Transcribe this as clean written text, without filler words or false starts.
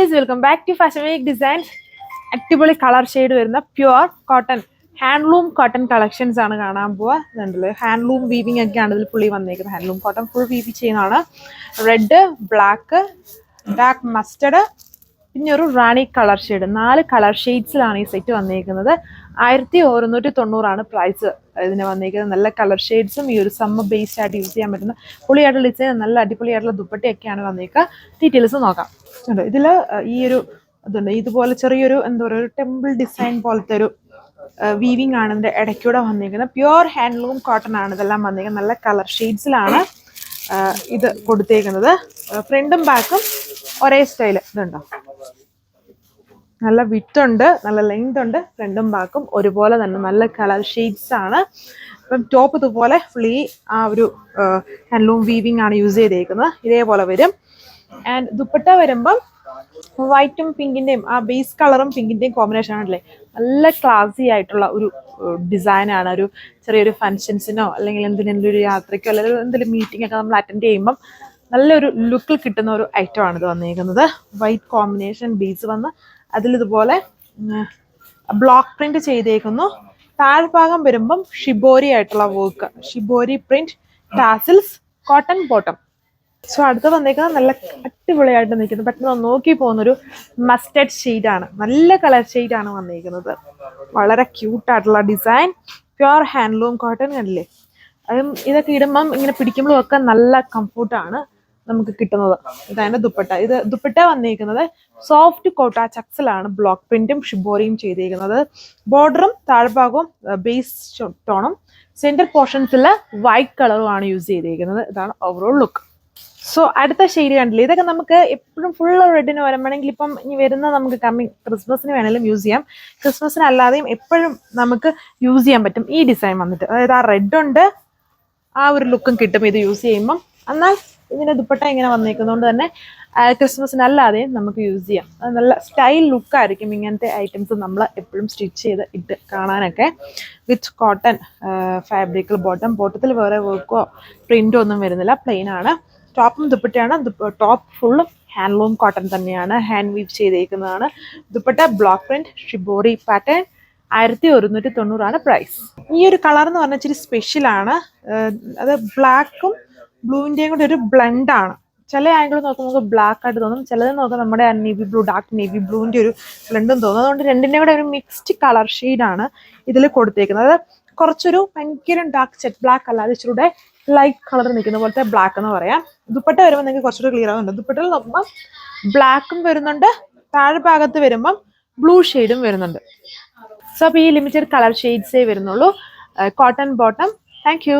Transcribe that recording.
Welcome back to Fashion Week Designs. അടിപൊളി colour shade വരുന്ന pure cotton handloom cotton collections ആണ് കാണാൻ പോവാ. ഇതുണ്ടല്ലോ ഹാൻഡ്ലൂം വീവിംഗ് ഒക്കെയാണ് ഇതിൽ പുള്ളി വന്നേക്കുന്നത്. ഹാൻഡ്ലൂം കോട്ടൺ ഫുൾ വീവി ചെയ്യുന്നതാണ്. റെഡ്, ബ്ലാക്ക്, ഡാർക്ക് മസ്റ്റർഡ്, പിന്നെ ഒരു റാണി കളർ ഷെയ്ഡ്. 4 കളർ ഷെയ്ഡ്സിലാണ് ഈ സെറ്റ് വന്നേക്കുന്നത്. 1190 പ്രൈസ് ഇതിന് വന്നേക്കുന്നത്. നല്ല കളർ ഷെയ്ഡ്സും ഈ ഒരു സമ്മർ ബേസ്ഡ് ആയിട്ട് യൂസ് ചെയ്യാൻ പറ്റുന്ന പൊളിയായിട്ടുള്ള ഡിസൈൻ, നല്ല അടിപൊളിയായിട്ടുള്ള ദുപ്പട്ടയൊക്കെയാണ് വന്നേക്കുക. ഡീറ്റെയിൽസ് നോക്കാം. ഇതിൽ ഈ ഒരു ഇതുണ്ട്, ഇതുപോലെ ചെറിയൊരു എന്താ പറയുക, ഒരു ടെമ്പിൾ ഡിസൈൻ പോലത്തെ ഒരു വീവിംഗ് ആണ് ഇതിൻ്റെ ഇടയ്ക്കൂടെ വന്നിരിക്കുന്നത്. പ്യുവർ ഹാൻഡ്ലൂം കോട്ടൺ ആണ് ഇതെല്ലാം വന്നിരിക്കുന്നത്. നല്ല കളർ ഷെയ്ഡ്സിലാണ് ഇത് കൊടുത്തേക്കുന്നത്. ഫ്രണ്ടും ബാക്കും ഒരേ സ്റ്റൈല്. ഇതുണ്ടോ, നല്ല വിത്ത് ഉണ്ട്, നല്ല ലെങ്ത് ഉണ്ട്. ഫ്രണ്ടും ബാക്കും ഒരുപോലെ തന്നെ നല്ല കളർ ഷെയ്ഡ്സ് ആണ്. അപ്പം ടോപ്പ് ഇതുപോലെ ഫുള്ളി ആ ഒരു ഹാൻഡ്ലൂം വീവിംഗ് ആണ് യൂസ് ചെയ്തേക്കുന്നത്. ഇതേപോലെ വരും. ആൻഡ് ദുപ്പട്ട വരുമ്പം വൈറ്റും പിങ്കിന്റെയും ആ ബേസ് കളറും പിങ്കിന്റെയും കോമ്പിനേഷൻ ആണല്ലേ. നല്ല ക്ലാസി ആയിട്ടുള്ള ഒരു ഡിസൈനാണ്. ഒരു ചെറിയൊരു ഫങ്ഷൻസിനോ അല്ലെങ്കിൽ എന്തെങ്കിലും ഒരു യാത്രയ്ക്കോ അല്ലെങ്കിൽ എന്തെങ്കിലും മീറ്റിംഗ് ഒക്കെ നമ്മൾ അറ്റൻഡ് ചെയ്യുമ്പം നല്ലൊരു ലുക്കിൽ കിട്ടുന്ന ഒരു ഐറ്റം ആണ് ഇത് വന്നിരിക്കുന്നത്. വൈറ്റ് കോമ്പിനേഷൻ ബേസ് വന്ന് അതിലിതുപോലെ ബ്ലോക്ക് പ്രിന്റ് ചെയ്തേക്കുന്നു. താഴ്ഭാഗം വരുമ്പം ഷിബോരി ആയിട്ടുള്ള work, shibori print, tassels, cotton bottom. So അടുത്ത് വന്നേക്കുന്നത് നല്ല അടിപൊളിയായിട്ട് നിൽക്കുന്നത്, പെട്ടെന്ന് നോക്കി പോകുന്നൊരു മസ്റ്റർഡ് ഷെയ്ഡാണ്. നല്ല കളർ ഷെയ്ഡാണ് വന്നിരിക്കുന്നത്. വളരെ ക്യൂട്ടായിട്ടുള്ള ഡിസൈൻ, പ്യുവർ ഹാൻഡ്ലൂം കോട്ടൺ. കണ്ടില്ലേ, അതും ഇതൊക്കെ ഇടുമ്പം ഇങ്ങനെ പിടിക്കുമ്പോഴും ഒക്കെ നല്ല കംഫർട്ടാണ് നമുക്ക് കിട്ടുന്നത്. ഇതാണ് ദുപ്പട്ട. ഇത് ദുപ്പട്ട വന്നിരിക്കുന്നത് സോഫ്റ്റ് കോട്ട ചക്സിലാണ് ബ്ലോക്ക് പ്രിന്റും ഷിബോറിയും ചെയ്തിരിക്കുന്നത്. ബോർഡറും താഴ്ഭാഗവും ബേസ് ടോണും സെന്റർ പോർഷൻസിൽ വൈറ്റ് കളറും ആണ് യൂസ് ചെയ്തിരിക്കുന്നത്. ഇതാണ് ഓവറോൾ ലുക്ക്. സോ അടുത്ത ഷെയ്ഡ് കണ്ടില്ലേ, ഇതൊക്കെ നമുക്ക് എപ്പോഴും ഫുൾ റെഡിന് വരുമ്പോഴെങ്കിൽ ഇപ്പം ഇനി വരുന്ന നമുക്ക് കമ്മിങ് ക്രിസ്മസിന് വേണമെങ്കിലും യൂസ് ചെയ്യാം. ക്രിസ്മസിന് അല്ലാതെയും എപ്പോഴും നമുക്ക് യൂസ് ചെയ്യാൻ പറ്റും ഈ ഡിസൈൻ വന്നിട്ട്. അതായത് ആ റെഡ് ഉണ്ട്, ആ ഒരു ലുക്കും കിട്ടും ഇത് യൂസ് ചെയ്യുമ്പം. എന്നാൽ ഇതിൻ്റെ ദുപ്പട്ട ഇങ്ങനെ വന്നേക്കുന്നതുകൊണ്ട് തന്നെ ക്രിസ്മസിനല്ലാതെയും നമുക്ക് യൂസ് ചെയ്യാം. അത് നല്ല സ്റ്റൈൽ ലുക്കായിരിക്കും ഇങ്ങനത്തെ ഐറ്റംസ് നമ്മൾ എപ്പോഴും സ്റ്റിച്ച് ചെയ്ത് ഇട്ട് കാണാനൊക്കെ. വിത്ത് കോട്ടൺ ഫാബ്രിക്കിൽ ബോട്ടത്തിൽ വേറെ വർക്കോ പ്രിന്റോ ഒന്നും വരുന്നില്ല, പ്ലെയിൻ ആണ്. ടോപ്പും ദുപ്പട്ടയാണ്. ടോപ്പ് ഫുള്ളും ഹാൻഡ്ലൂം കോട്ടൺ തന്നെയാണ്, ഹാൻഡ് വീവ് ചെയ്തേക്കുന്നതാണ്. Dupatta block print shibori pattern. 1190 price. ഈ ഒരു കളർ എന്ന് പറഞ്ഞാൽ ഇച്ചിരി സ്പെഷ്യലാണ്. അത് ബ്ലാക്കും ബ്ലൂവിൻ്റെയും കൂടെ ഒരു ബ്ലെൻഡാണ്. ചില ആംഗിൾ നോക്കുമ്പോൾ നമുക്ക് ബ്ലാക്ക് ആയിട്ട് തോന്നും, ചിലത് നോക്കാം നമ്മുടെ നേവി ബ്ലൂ, ഡാർക്ക് നേവി ബ്ലൂവിൻ്റെ ഒരു ബ്ലെൻഡും തോന്നും. അതുകൊണ്ട് രണ്ടിൻ്റെ കൂടെ ഒരു മിക്സ്ഡ് കളർ ഷെയ്ഡാണ് ഇതിൽ കൊടുത്തേക്കുന്നത്. അത് കുറച്ചൊരു ഭയങ്കര ഡാർക്ക് ജെറ്റ് ബ്ലാക്ക് അല്ലാതെ ഇച്ചിരൂടെ ലൈറ്റ് കളർ നിൽക്കുന്ന പോലത്തെ ബ്ലാക്ക് എന്ന് പറയാം. ദുപ്പട്ട വരുമ്പോൾ നിങ്ങൾക്ക് കുറച്ചുകൂടി ക്ലിയർ ആകുന്നുണ്ട്. ദുപ്പട്ടയിൽ നോക്കുമ്പോൾ ബ്ലാക്കും വരുന്നുണ്ട്, താഴെ ഭാഗത്ത് വരുമ്പം ബ്ലൂ ഷെയ്ഡും വരുന്നുണ്ട്. സോ അപ്പോൾ ഈ ലിമിറ്റഡ് കളർ ഷെയ്ഡ്സേ വരുന്നുള്ളൂ. Cotton bottom. Thank you.